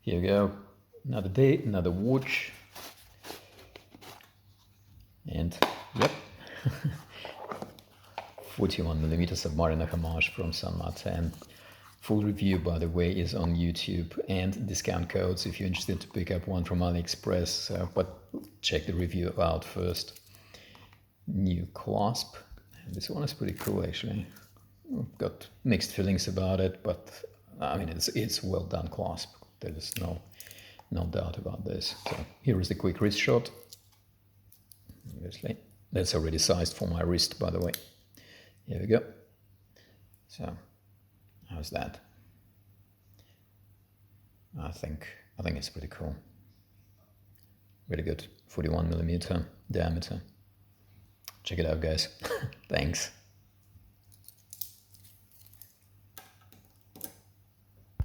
Here we go. Another day, another watch. And yep, 41mm Submariner Homage from Sanma 10. Full review, by the way, is on YouTube, and discount codes if you're interested to pick up one from AliExpress. But check the review out first. New clasp. This one is pretty cool, actually. I've got mixed feelings about it, but I mean, it's well done clasp. There is no doubt about this. So here is the quick wrist shot. Obviously, that's already sized for my wrist, by the way. Here we go. So, how's that? I think it's pretty cool. Really good. 41mm diameter. Check it out, guys. Thanks.